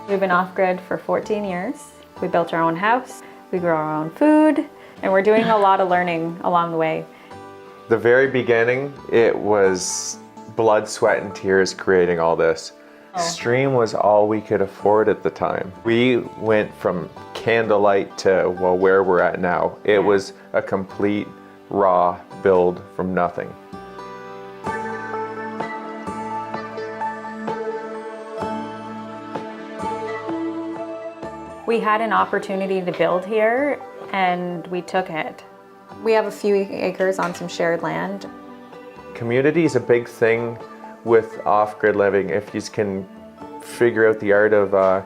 We've been off-grid for 14 years. We built our own house, we grow our own food, and we're doing a lot of learning along the way. The very beginning, it was blood, sweat, and tears creating all this. Extreme was all we could afford at the time. We went from candlelight to, well, where we're at now. It was a complete raw build from nothing. We had an opportunity to build here, and we took it. We have a few acres on some shared land. Community is a big thing with off-grid living. If you can figure out the art of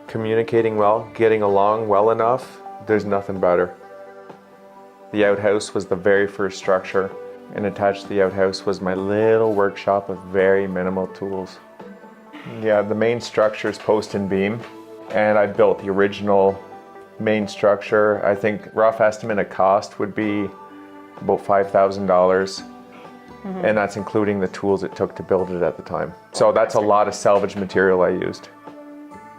communicating well, getting along well enough, there's nothing better. The outhouse was the very first structure, and attached to the outhouse was my little workshop with very minimal tools. Yeah, the main structure is post and beam, and I built the original main structure. I think rough estimate of cost would be about $5,000. And that's including the tools it took to build it at the time. So that's a lot of salvage material I used.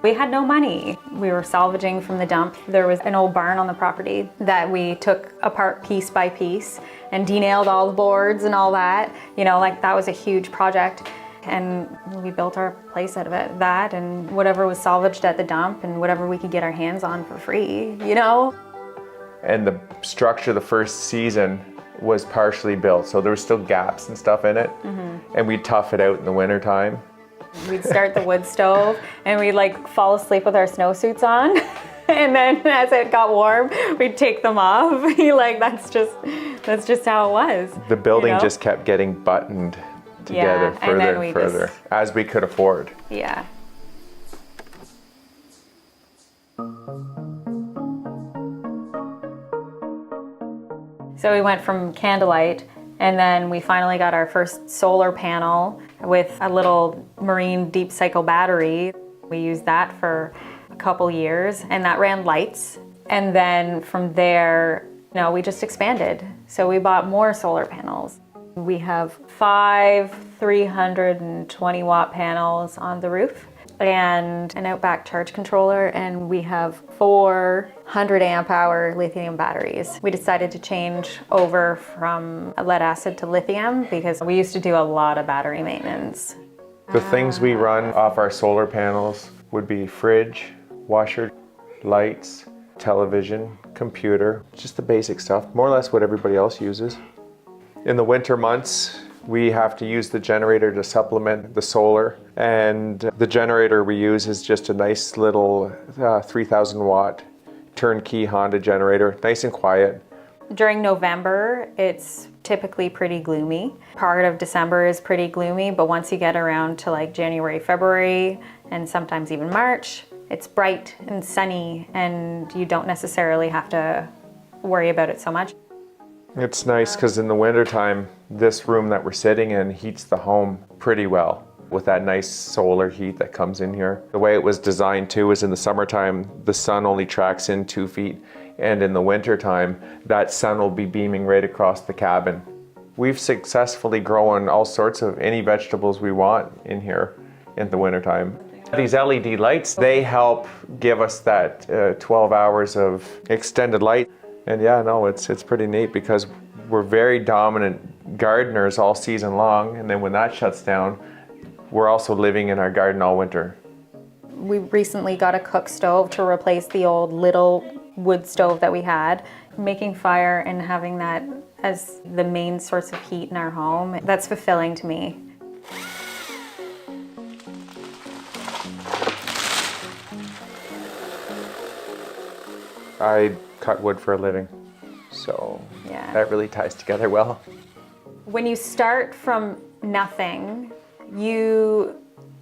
We had no money. We were salvaging from the dump. There was an old barn on the property that we took apart piece by piece and denailed all the boards and all that. You know, like that was a huge project. And we built our place out of it. That and whatever was salvaged at the dump and whatever we could get our hands on for free, you know? And the structure the first season was partially built, so there were still gaps and stuff in it. And we'd tough it out in the winter time. We'd start the wood stove and we'd like fall asleep with our snowsuits on. And then as it got warm, we'd take them off. Like that's just how it was. The building, you know? just kept getting buttoned together further and further as we could afford. Yeah. So we went from candlelight, and then we finally got our first solar panel with a little marine deep cycle battery. We used that for a couple years, and that ran lights. And then from there, we just expanded. So we bought more solar panels. We have 5 320 watt panels on the roof and an outback charge controller, and we have 400 amp hour lithium batteries. We decided to change over from lead acid to lithium because we used to do a lot of battery maintenance. The things we run off our solar panels would be fridge, washer, lights, television, computer, just the basic stuff, more or less what everybody else uses. In the winter months, we have to use the generator to supplement the solar, and the generator we use is just a nice little 3,000 watt turnkey Honda generator, nice and quiet. During November, it's typically pretty gloomy. Part of December is pretty gloomy, but once you get around to like January, February, and sometimes even March, it's bright and sunny, and you don't necessarily have to worry about it so much. It's nice because in the wintertime, this room that we're sitting in heats the home pretty well with that nice solar heat that comes in here. The way it was designed too is in the summertime, the sun only tracks in 2 feet, and in the wintertime, that sun will be beaming right across the cabin. We've successfully grown all sorts of any vegetables we want in here in the wintertime. These LED lights, they help give us that 12 hours of extended light. And yeah, no, it's pretty neat because we're very dominant gardeners all season long, and then when that shuts down, we're also living in our garden all winter. We recently got a cook stove to replace the old little wood stove that we had. Making fire and having that as the main source of heat in our home, that's fulfilling to me. I cut wood for a living, so Yeah. that really ties together well. When you start from nothing, you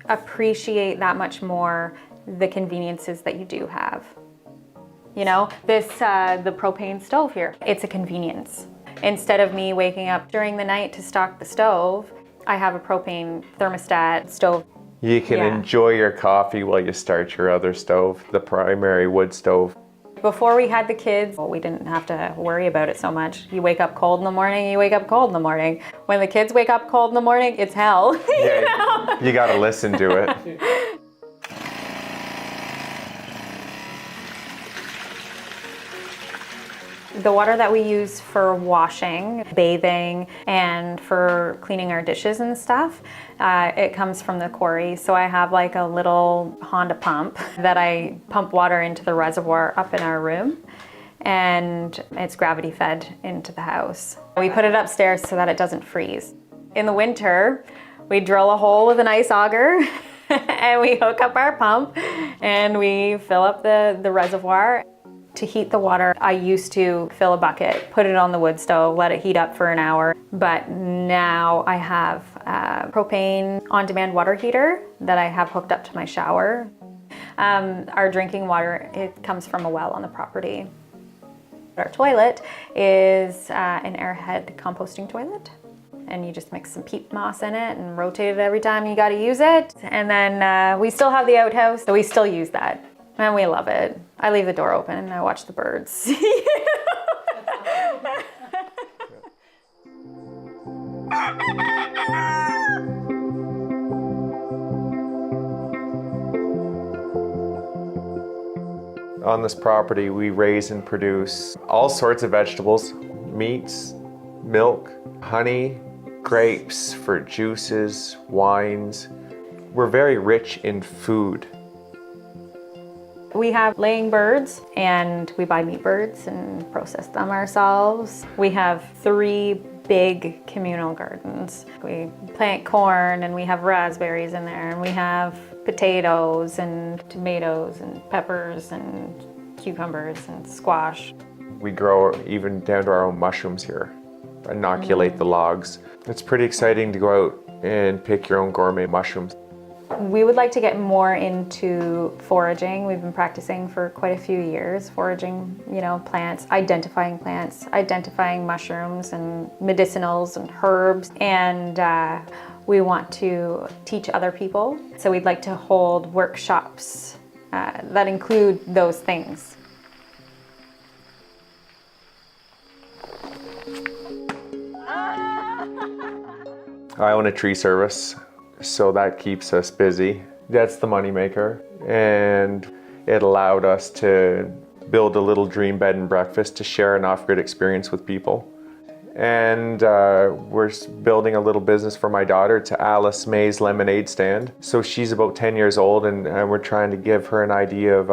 appreciate that much more the conveniences that you do have. You know, the propane stove here, it's a convenience. Instead of me waking up during the night to stock the stove, I have a propane thermostat stove. You can enjoy your coffee while you start your other stove, the primary wood stove. Before we had the kids, we didn't have to worry about it so much. You wake up cold in the morning, you wake up cold in the morning. When the kids wake up cold in the morning, it's hell. Yeah, you gotta listen to it. The water that we use for washing, bathing, and for cleaning our dishes and stuff, it comes from the quarry. So I have like a little Honda pump that I pump water into the reservoir up in our room, and it's gravity fed into the house. We put it upstairs so that it doesn't freeze. In the winter, we drill a hole with an ice auger and we hook up our pump and we fill up the reservoir. To heat the water, I used to fill a bucket, put it on the wood stove, let it heat up for an hour. But now I have a propane on-demand water heater that I have hooked up to my shower. Our drinking water, it comes from a well on the property. Our toilet is an airhead composting toilet. And you just mix some peat moss in it and rotate it every time you gotta use it. And then we still have the outhouse, so we still use that. And we love it. I leave the door open and I watch the birds. On this property, we raise and produce all sorts of vegetables, meats, milk, honey, grapes for juices, wines. We're very rich in food. We have laying birds and we buy meat birds and process them ourselves. We have 3 big communal gardens. We plant corn and we have raspberries in there, and we have potatoes and tomatoes and peppers and cucumbers and squash. We grow even down to our own mushrooms here, inoculate the logs. It's pretty exciting to go out and pick your own gourmet mushrooms. We would like to get more into foraging. We've been practicing for quite a few years, foraging, plants, identifying mushrooms and medicinals and herbs. And we want to teach other people. So we'd like to hold workshops that include those things. I own a tree service, so that keeps us busy. That's the moneymaker, and it allowed us to build a little dream bed and breakfast to share an off-grid experience with people. And we're building a little business for my daughter. It's Alice May's Lemonade Stand. So she's about 10 years old, and we're trying to give her an idea of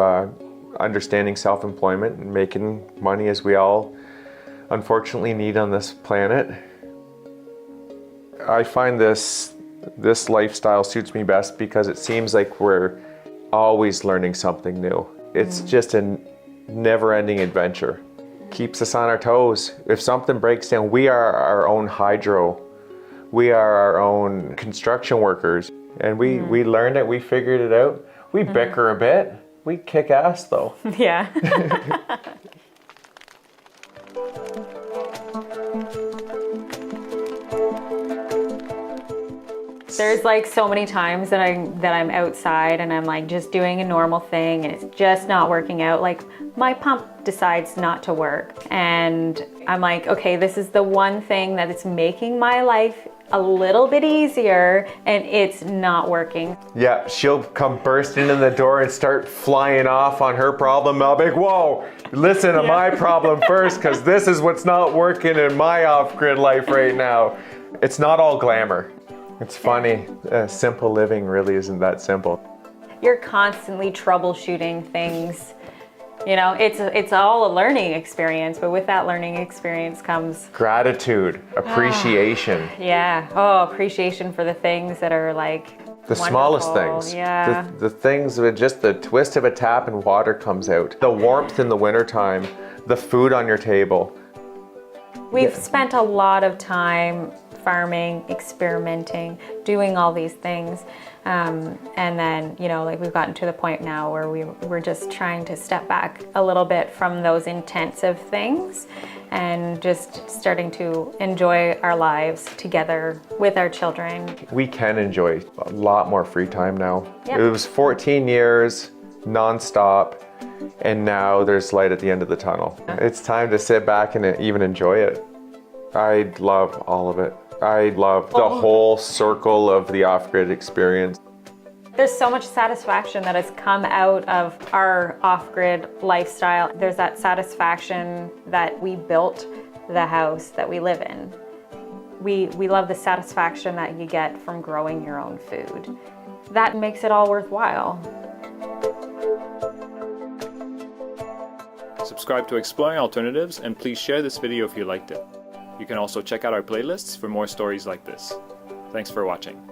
understanding self-employment and making money, as we all unfortunately need on this planet. I find this lifestyle suits me best because it seems like we're always learning something new. It's just a never-ending adventure. Keeps us on our toes. If something breaks down, we are our own hydro. We are our own construction workers. And we learned it, we figured it out. We bicker a bit. We kick ass though. Yeah. There's like so many times that I'm outside and I'm like just doing a normal thing and it's just not working out. Like my pump decides not to work and I'm like, okay, this is the one thing that is making my life a little bit easier and it's not working. Yeah, she'll come bursting in the door and start flying off on her problem. I'll be like, whoa, listen to my problem first, because this is what's not working in my off-grid life right now. It's not all glamour. It's funny, simple living really isn't that simple. You're constantly troubleshooting things. It's all a learning experience, but with that learning experience comes gratitude, appreciation. Yeah, appreciation for the things that are like the smallest things. Yeah. The things with just the twist of a tap and water comes out. The warmth in the wintertime, the food on your table. We've spent a lot of time farming, experimenting, doing all these things. And then, we've gotten to the point now where we're just trying to step back a little bit from those intensive things and just starting to enjoy our lives together with our children. We can enjoy a lot more free time now. Yep. It was 14 years, nonstop, and now there's light at the end of the tunnel. It's time to sit back and even enjoy it. I love all of it. I love the whole circle of the off-grid experience. There's so much satisfaction that has come out of our off-grid lifestyle. There's that satisfaction that we built the house that we live in. We love the satisfaction that you get from growing your own food. That makes it all worthwhile. Subscribe to Exploring Alternatives and please share this video if you liked it. You can also check out our playlists for more stories like this. Thanks for watching.